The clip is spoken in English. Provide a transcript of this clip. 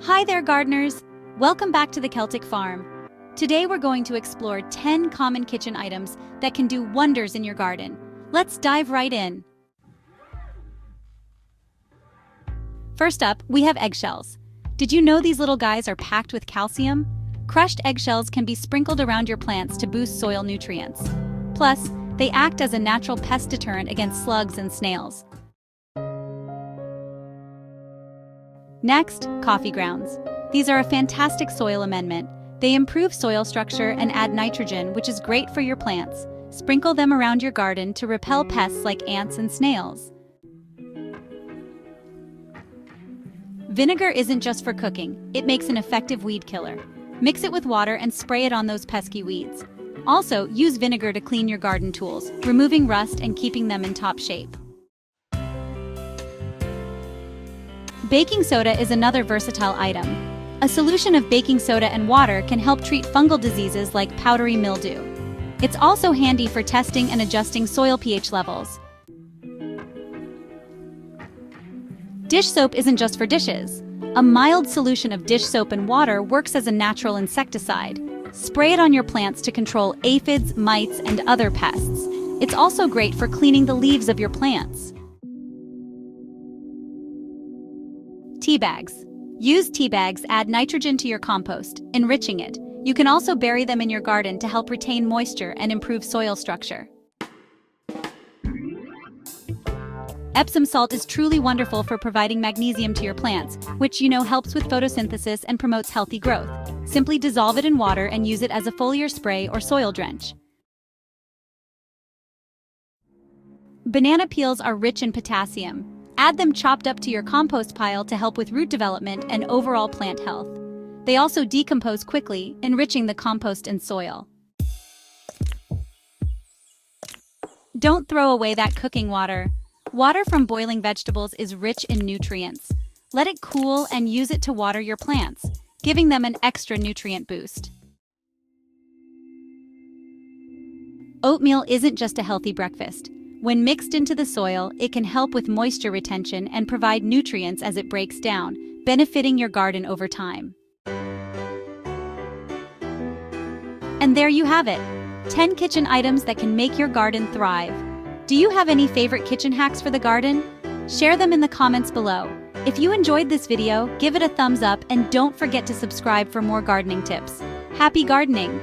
Hi there, gardeners! Welcome back to the Celtic Farm. Today we're going to explore 10 common kitchen items that can do wonders in your garden. Let's dive right in. First up, we have eggshells. Did you know these little guys are packed with calcium? Crushed eggshells can be sprinkled around your plants to boost soil nutrients. Plus, they act as a natural pest deterrent against slugs and snails. Next, coffee grounds. These are a fantastic soil amendment. They improve soil structure and add nitrogen, which is great for your plants. Sprinkle them around your garden to repel pests like ants and snails. Vinegar isn't just for cooking, it makes an effective weed killer. Mix it with water and spray it on those pesky weeds. Also, use vinegar to clean your garden tools, removing rust and keeping them in top shape. Baking soda is another versatile item. A solution of baking soda and water can help treat fungal diseases like powdery mildew. It's also handy for testing and adjusting soil pH levels. Dish soap isn't just for dishes. A mild solution of dish soap and water works as a natural insecticide. Spray it on your plants to control aphids, mites, and other pests. It's also great for cleaning the leaves of your plants. Tea bags. Use tea bags, add nitrogen to your compost, enriching it. You can also bury them in your garden to help retain moisture and improve soil structure. Epsom salt is truly wonderful for providing magnesium to your plants, which helps with photosynthesis and promotes healthy growth. Simply dissolve it in water and use it as a foliar spray or soil drench. Banana peels are rich in potassium. Add them chopped up to your compost pile to help with root development and overall plant health. They also decompose quickly, enriching the compost and soil. Don't throw away that cooking water. Water from boiling vegetables is rich in nutrients. Let it cool and use it to water your plants, giving them an extra nutrient boost. Oatmeal isn't just a healthy breakfast. When mixed into the soil, it can help with moisture retention and provide nutrients as it breaks down, benefiting your garden over time. And there you have it, 10 kitchen items that can make your garden thrive. Do you have any favorite kitchen hacks for the garden? Share them in the comments below. If you enjoyed this video, give it a thumbs up and don't forget to subscribe for more gardening tips. Happy gardening!